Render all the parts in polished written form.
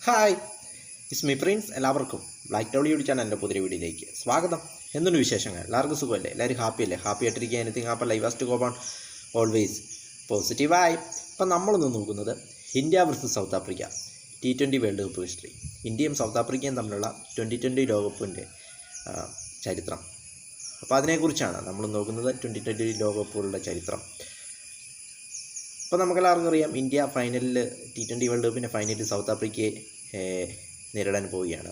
Hi, it's me Prince. എല്ലാവർക്കും black ടോളിയുടെ ചാനലിൻ്റെ പുതിയ വീഡിയോയിലേക്ക് സ്വാഗതം. എന്തുണ്ട് വിശേഷങ്ങൾ? എല്ലാവർക്കും സുഖമല്ലേ? എല്ലാവരും ഹാപ്പിയല്ലേ? ഹാപ്പി ആയിട്ടിരിക്കുക. Anything happy life has to go on always പോസിറ്റീവായി. ഇപ്പം നമ്മളൊന്ന് നോക്കുന്നത് India versus South Africa T20 world cup history. ഇന്ത്യയും സൗത്ത് ആഫ്രിക്കയും തമ്മിലുള്ള 2020 ലോകകപ്പിൻ്റെ ചരിത്രം. അപ്പോൾ അതിനെക്കുറിച്ചാണ് നമ്മൾ നോക്കുന്നത്. 2020 ലോകകപ്പുകളുടെ ചരിത്രം. ഇപ്പോൾ നമുക്കെല്ലാവർക്കും അറിയാം, ഇന്ത്യ ഫൈനലിൽ T20 വേൾഡ് കപ്പിൻ്റെ ഫൈനലിൽ സൗത്ത് ആഫ്രിക്കയെ നേരിടാൻ പോവുകയാണ്.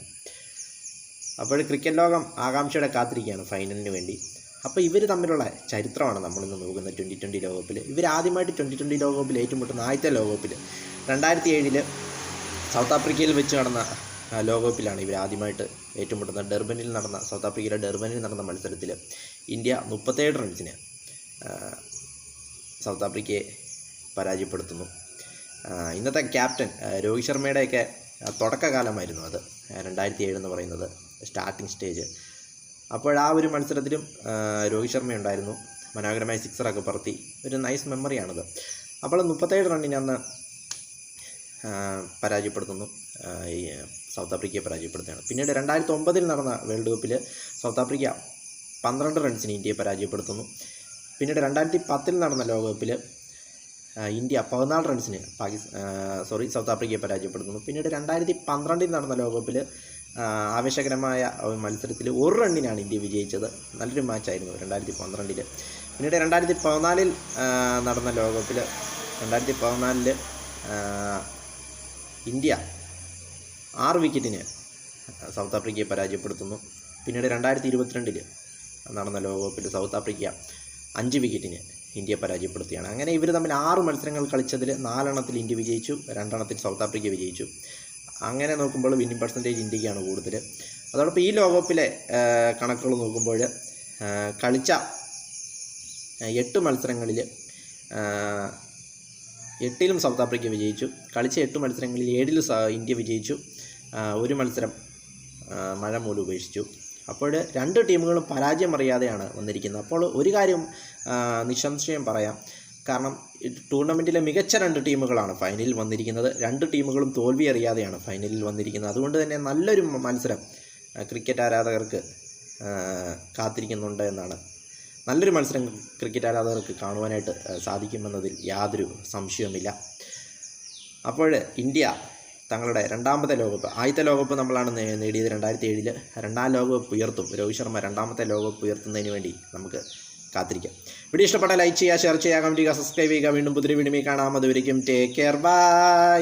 അപ്പോൾ ക്രിക്കറ്റ് ലോകം ആകാംക്ഷയോടെ കാത്തിരിക്കുകയാണ് ഫൈനലിന് വേണ്ടി. അപ്പോൾ ഇവർ തമ്മിലുള്ള ചരിത്രമാണ് നമ്മളിന്ന് നോക്കുന്നത്. 2020 ലോകകപ്പിൽ ഇവർ ആദ്യമായിട്ട് 2020 ലോകകപ്പിൽ ഏറ്റുമുട്ടുന്ന ആദ്യത്തെ ലോകകപ്പിൽ 2007 സൗത്ത് ആഫ്രിക്കയിൽ വെച്ച് നടന്ന ലോകകപ്പിലാണ് ഇവർ ആദ്യമായിട്ട് ഏറ്റുമുട്ടുന്നത്. സൗത്ത് ആഫ്രിക്കയിലെ ഡെർബനിൽ നടന്ന മത്സരത്തിൽ ഇന്ത്യ 37 റൺസിന് സൗത്ത് ആഫ്രിക്കയെ പരാജയപ്പെടുത്തുന്നു. ഇന്നത്തെ ക്യാപ്റ്റൻ രോഹിത് ശർമ്മയുടെയൊക്കെ തുടക്കകാലമായിരുന്നു അത്. 2007 എന്ന് പറയുന്നത് സ്റ്റാർട്ടിംഗ് സ്റ്റേജ്. അപ്പോൾ ആ ഒരു മത്സരത്തിലും രോഹിത് ശർമ്മ ഉണ്ടായിരുന്നു. മനോഹരമായ സിക്സറൊക്കെ പറത്തി ഒരു നൈസ് മെമ്മറിയാണത്. അപ്പോൾ 37 റണ്ണിന് അന്ന് പരാജയപ്പെടുത്തുന്നു, ഈ സൗത്ത് ആഫ്രിക്കയെ പരാജയപ്പെടുത്തുകയാണ്. പിന്നീട് 2009 നടന്ന വേൾഡ് കപ്പിൽ സൗത്ത് ആഫ്രിക്ക 12 റൺസിന് ഇന്ത്യയെ പരാജയപ്പെടുത്തുന്നു. പിന്നീട് 2010 നടന്ന ലോകകപ്പിൽ ഇന്ത്യ 14 റൺസിന് സൗത്ത് ആഫ്രിക്കയെ പരാജയപ്പെടുത്തുന്നു. പിന്നീട് 2012 നടന്ന ലോകകപ്പിൽ ആവേശകരമായ മത്സരത്തിൽ 1 റണ്ണിനാണ് ഇന്ത്യ വിജയിച്ചത്. നല്ലൊരു മാച്ചായിരുന്നു 2012. പിന്നീട് 2014 നടന്ന ലോകകപ്പിൽ 2014 ഇന്ത്യ 6 വിക്കറ്റിന് സൗത്ത് ആഫ്രിക്കയെ പരാജയപ്പെടുത്തുന്നു. പിന്നീട് 2022 നടന്ന ലോകകപ്പിൽ സൗത്ത് ആഫ്രിക്ക 5 വിക്കറ്റിന് ഇന്ത്യയെ പരാജയപ്പെടുത്തുകയാണ്. അങ്ങനെ ഇവർ തമ്മിൽ 6 മത്സരങ്ങൾ കളിച്ചതിൽ 4 എണ്ണത്തിൽ ഇന്ത്യ വിജയിച്ചു, 2 എണ്ണത്തിൽ സൗത്ത് ആഫ്രിക്ക വിജയിച്ചു. അങ്ങനെ നോക്കുമ്പോൾ വിന്നിംഗ് പെർസെൻറ്റേജ് ഇന്ത്യക്കാണ് കൂടുതൽ. അതോടൊപ്പം ഈ ലോകകപ്പിലെ കണക്കുകൾ നോക്കുമ്പോൾ കളിച്ച 8 മത്സരങ്ങളിൽ 8ലും സൗത്ത് ആഫ്രിക്ക വിജയിച്ചു. കളിച്ച 8 മത്സരങ്ങളിൽ 7ൽ ഇന്ത്യ വിജയിച്ചു. 1 മത്സരം മഴ മൂലം ഉപേക്ഷിച്ചു. അപ്പോൾ 2 ടീമുകളും പരാജയം അറിയാതെയാണ് വന്നിരിക്കുന്നത്. അപ്പോൾ ഒരു കാര്യം നിസ്സംശയം പറയാം, കാരണം ടൂർണമെൻറ്റിലെ മികച്ച 2 ടീമുകളാണ് ഫൈനലിൽ വന്നിരിക്കുന്നത്. 2 ടീമുകളും തോൽവി അറിയാതെയാണ് ഫൈനലിൽ വന്നിരിക്കുന്നത്. അതുകൊണ്ട് തന്നെ നല്ലൊരു മത്സരം ക്രിക്കറ്റ് ആരാധകർക്ക് കാത്തിരിക്കുന്നുണ്ട് എന്നാണ്. നല്ലൊരു മത്സരം ക്രിക്കറ്റ് ആരാധകർക്ക് കാണുവാനായിട്ട് സാധിക്കുമെന്നതിൽ യാതൊരു സംശയവുമില്ല. അപ്പോൾ ഇന്ത്യ തങ്ങളുടെ 2ാമത്തെ ലോകകപ്പ്, ആദ്യത്തെ ലോകകപ്പ് നമ്മളാണ് നേടിയത് 2007. 2ാം ലോകകപ്പ് ഉയർത്തും. രോഹിത് ശർമ്മ 2ാമത്തെ ലോകകപ്പ് ഉയർത്തുന്നതിന് വേണ്ടി നമുക്ക് കാത്തിരിക്കാം. വീഡിയോ ഇഷ്ടപ്പെട്ട ലൈക്ക് ചെയ്യുക, ഷെയർ ചെയ്യുക, കമൻറ്റ് ചെയ്യുക, സബ്സ്ക്രൈബ് ചെയ്യുക. വീണ്ടും പുതിയ വീഡിയോ കാണാം. അതുവരെയും ടേക്ക് കെയർ, ബൈ.